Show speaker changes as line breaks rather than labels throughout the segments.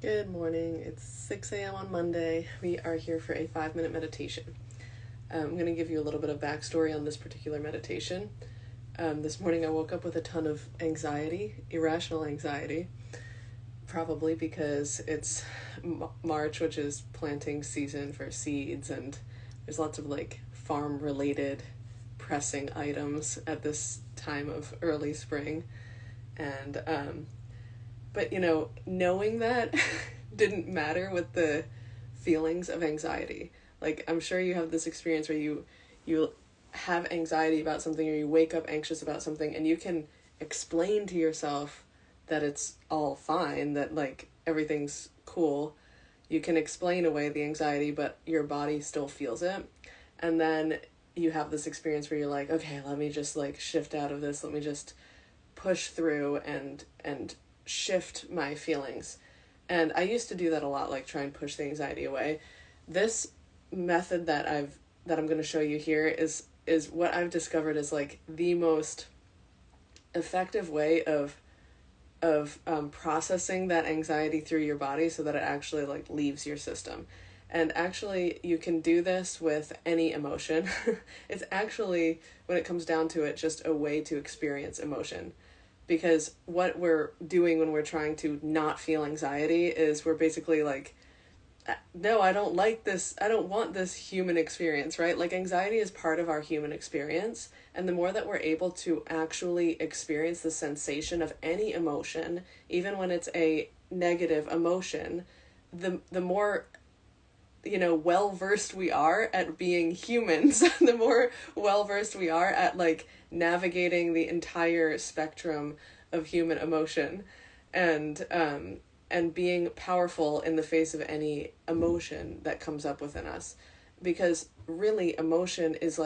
Good morning. It's 6 a.m. on Monday. We are here for a 5-minute meditation. I'm going to give you a little bit of backstory on this particular meditation. This morning I woke up with a ton of anxiety, irrational anxiety, probably because it's March, which is planting season for seeds, and there's lots of farm-related pressing items at this time of early spring. And but, knowing that didn't matter with the feelings of anxiety. I'm sure you have this experience where you have anxiety about something, or you wake up anxious about something, and you can explain to yourself that it's all fine, that, everything's cool. You can explain away the anxiety, but your body still feels it. And then you have this experience where you're like, okay, let me just, shift out of this. Let me just push through and shift my feelings. And I used to do that a lot, try and push the anxiety away. This method that I'm going to show you here is what I've discovered is the most effective way of processing that anxiety through your body so that it actually leaves your system. And actually, you can do this with any emotion. It's actually, when it comes down to it, just a way to experience emotion. Because what we're doing when we're trying to not feel anxiety is we're basically no, I don't like this. I don't want this human experience, right? Anxiety is part of our human experience. And the more that we're able to actually experience the sensation of any emotion, even when it's a negative emotion, the more well-versed we are at being humans, the more well-versed we are at navigating the entire spectrum of human emotion and being powerful in the face of any emotion that comes up within us. Because really emotion is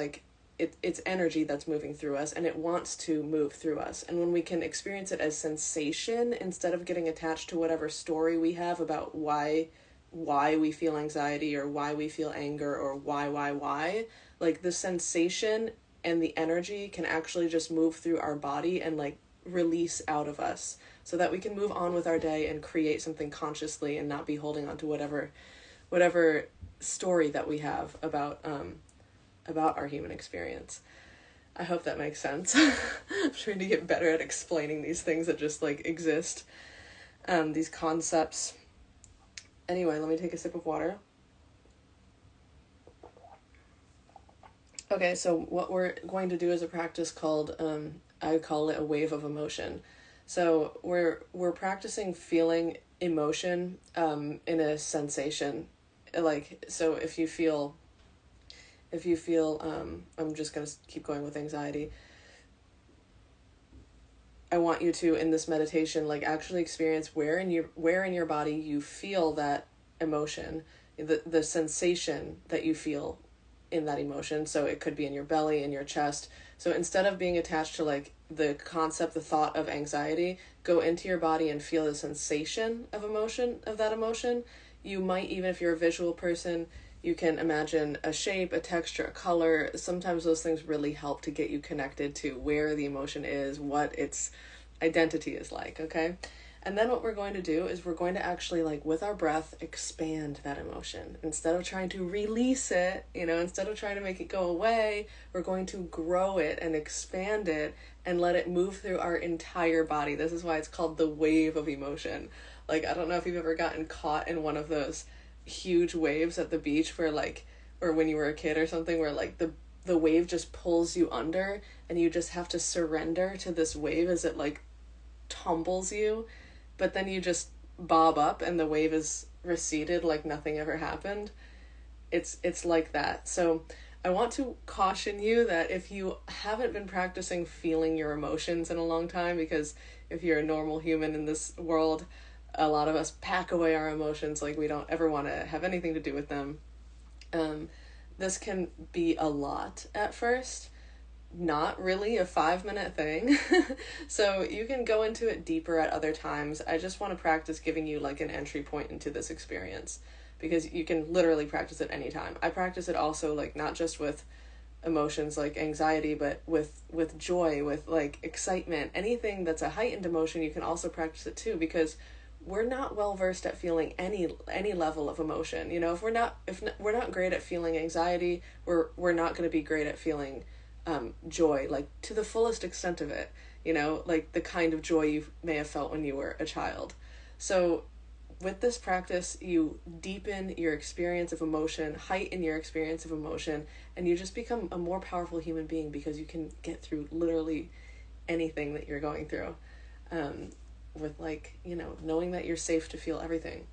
it's energy that's moving through us, and it wants to move through us. And when we can experience it as sensation instead of getting attached to whatever story we have about why we feel anxiety or why we feel anger or why, the sensation and the energy can actually just move through our body and release out of us so that we can move on with our day and create something consciously and not be holding on to whatever story that we have about our human experience. I hope that makes sense. I'm trying to get better at explaining these things that just exist, these concepts. Anyway, let me take a sip of water. Okay, so what we're going to do is a practice called, I call it a wave of emotion. So we're practicing feeling emotion in a sensation. So if you feel, I'm just going to keep going with anxiety. I want you to, in this meditation, actually experience where in your body you feel that emotion, the sensation that you feel in that emotion. So it could be in your belly, in your chest. So instead of being attached to the concept, the thought of anxiety, go into your body and feel the sensation of that emotion. You might, even if you're a visual person, you can imagine a shape, a texture, a color. Sometimes those things really help to get you connected to where the emotion is, what its identity is okay? And then what we're going to do is we're going to actually, with our breath, expand that emotion. Instead of trying to release it, instead of trying to make it go away, we're going to grow it and expand it and let it move through our entire body. This is why it's called the wave of emotion. I don't know if you've ever gotten caught in one of those huge waves at the beach where or when you were a kid or something, where the wave just pulls you under and you just have to surrender to this wave as it tumbles you, but then you just bob up and the wave is receded like nothing ever happened. It's like that. So I want to caution you that if you haven't been practicing feeling your emotions in a long time, because if you're a normal human in this world, a lot of us pack away our emotions, we don't ever want to have anything to do with them. This can be a lot at first, not really a 5-minute thing. So you can go into it deeper at other times. I just want to practice giving you an entry point into this experience, because you can literally practice it anytime. I practice it also not just with emotions like anxiety, but with joy, with excitement, anything that's a heightened emotion. You can also practice it too, because we're not well versed at feeling any level of emotion. You know, if we're not great at feeling anxiety, we're not going to be great at feeling joy, like to the fullest extent of it. You know, like the kind of joy you may have felt when you were a child. So with this practice, you deepen your experience of emotion, heighten your experience of emotion, and you just become a more powerful human being because you can get through literally anything that you're going through. With, like, you know, knowing that you're safe to feel everything.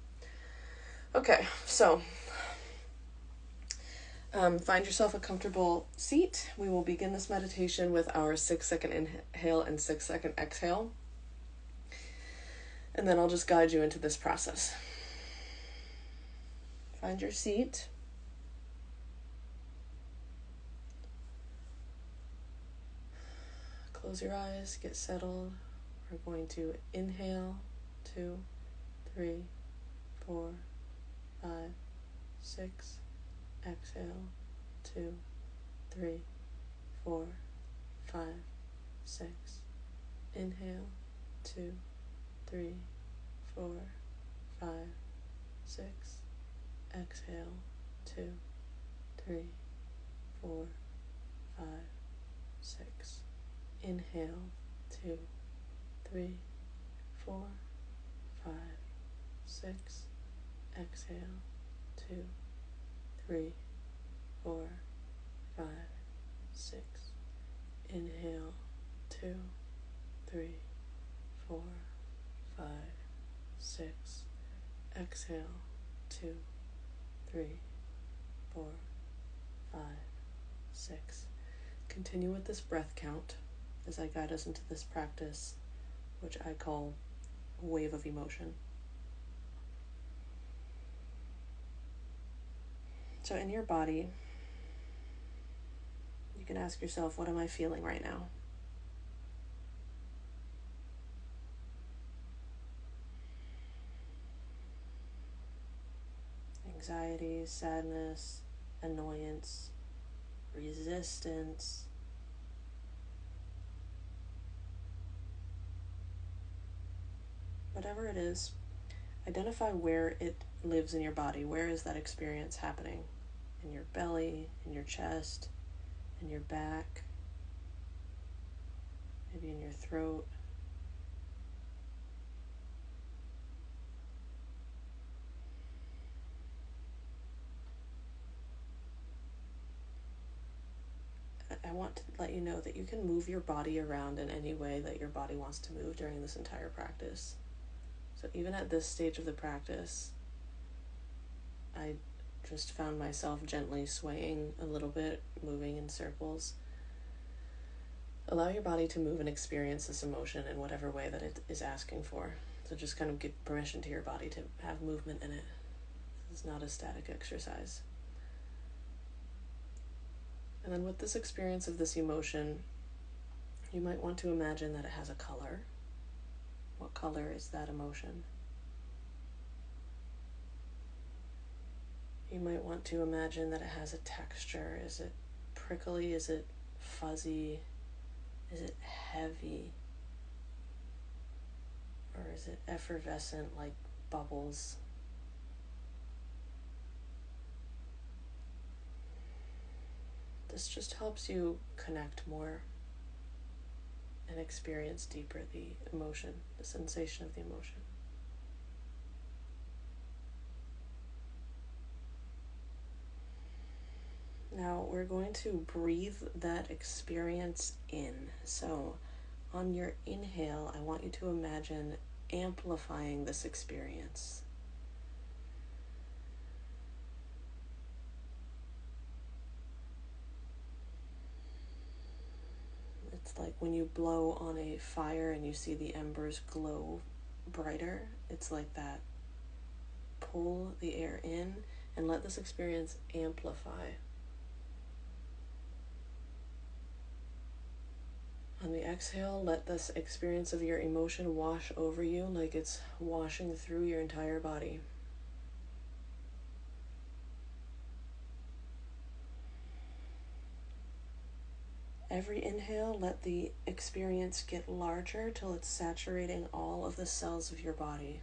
Okay, so find yourself a comfortable seat. We will begin this meditation with our 6-second inhale and 6-second exhale. And then I'll just guide you into this process. Find your seat. Close your eyes, get settled. We're going to inhale, 2, 3, 4, 5, 6. Exhale, 2, 3, 4, 5, 6. Inhale, 2, 3, 4, 5, 6. Exhale, 2, 3, 4, 5, 6. Inhale, 2, 3, 4, 5, 6. Exhale, 2, 3, 4, 5, 6. Inhale, 2, 3, 4, 5, 6. Exhale, 2, 3, 4, 5, 6. Continue with this breath count as I guide us into this practice, which I call wave of emotion. So in your body, you can ask yourself, what am I feeling right now? Anxiety, sadness, annoyance, resistance. Whatever it is, identify where it lives in your body. Where is that experience happening? In your belly, in your chest, in your back, maybe in your throat. I want to let you know that you can move your body around in any way that your body wants to move during this entire practice. So even at this stage of the practice, I just found myself gently swaying a little bit, moving in circles. Allow your body to move and experience this emotion in whatever way that it is asking for. So just kind of give permission to your body to have movement in it. This is not a static exercise. And then with this experience of this emotion, you might want to imagine that it has a color. What color is that emotion? You might want to imagine that it has a texture. Is it prickly? Is it fuzzy? Is it heavy? Or is it effervescent like bubbles? This just helps you connect more and experience deeper the emotion, the sensation of the emotion. Now we're going to breathe that experience in. So on your inhale, I want you to imagine amplifying this experience. It's like when you blow on a fire and you see the embers glow brighter. It's like that. Pull the air in and let this experience amplify. On the exhale, let this experience of your emotion wash over you like it's washing through your entire body. Every inhale, let the experience get larger till it's saturating all of the cells of your body.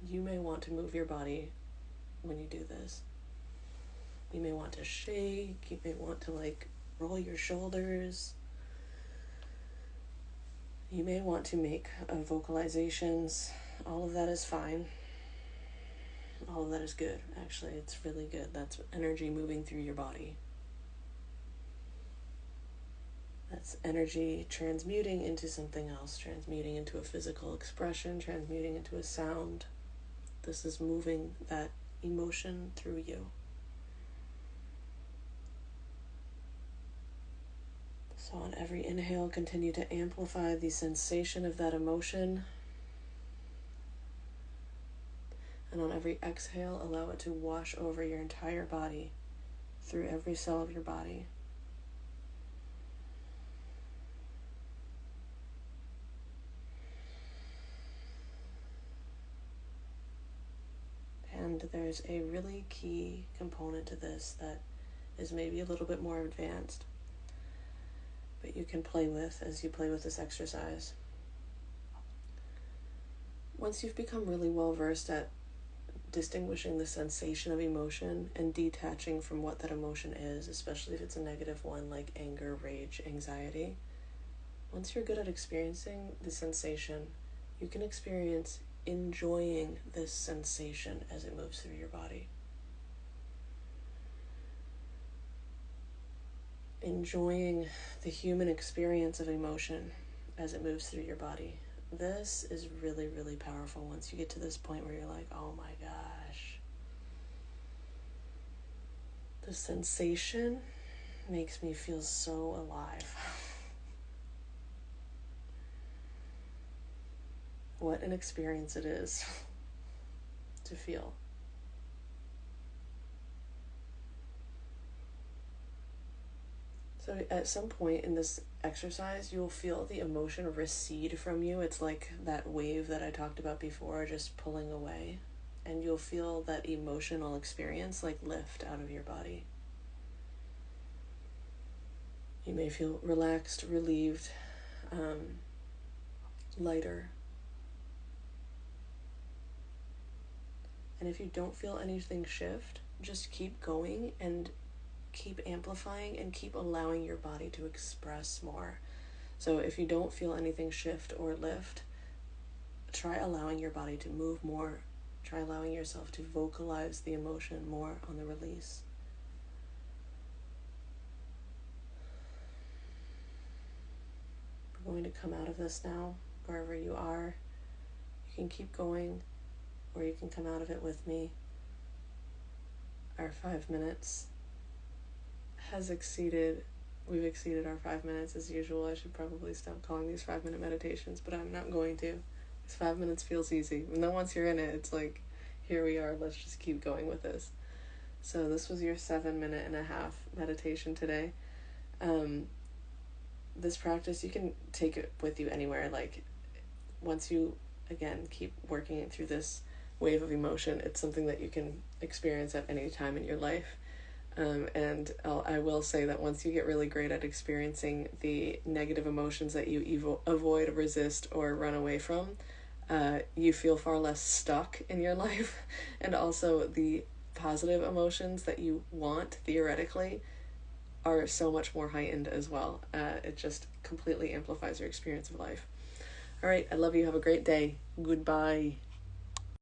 you may want to move your body when you do this. You may want to shake, you may want to roll your shoulders. You may want to make vocalizations. All of that is fine. All of that is good, actually. It's really good. That's energy moving through your body. That's energy transmuting into something else, transmuting into a physical expression, transmuting into a sound. This is moving that emotion through you. So on every inhale, continue to amplify the sensation of that emotion. And on every exhale, allow it to wash over your entire body, through every cell of your body. And there's a really key component to this that is maybe a little bit more advanced, but you can play with as you play with this exercise. Once you've become really well versed at distinguishing the sensation of emotion and detaching from what that emotion is, especially if it's a negative one like anger, rage, anxiety, once you're good at experiencing the sensation, you can experience enjoying this sensation as it moves through your body. Enjoying the human experience of emotion as it moves through your body. This is really, really powerful once you get to this point where you're like, oh my gosh. The sensation makes me feel so alive. What an experience it is to feel. So at some point in this exercise, you'll feel the emotion recede from you. It's like that wave that I talked about before, just pulling away. And you'll feel that emotional experience lift out of your body. You may feel relaxed, relieved, lighter. And if you don't feel anything shift, just keep going and keep amplifying and keep allowing your body to express more. So if you don't feel anything shift or lift, try allowing your body to move more. Try allowing yourself to vocalize the emotion more on the release. We're going to come out of this now, wherever you are. You can keep going, or you can come out of it with me. Our 5 minutes has exceeded. We've exceeded our 5 minutes as usual. I should probably stop calling these 5-minute meditations, but I'm not going to. Because 5 minutes feels easy. And then once you're in it, it's like, here we are, let's just keep going with this. So this was your 7.5-minute meditation today. This practice, you can take it with you anywhere. Once you, again, keep working it through this wave of emotion, it's something that you can experience at any time in your life. And I will say that once you get really great at experiencing the negative emotions that you avoid, resist, or run away from, you feel far less stuck in your life. And also the positive emotions that you want, theoretically, are so much more heightened as well. It just completely amplifies your experience of life. All right, I love you. Have a great day. Goodbye.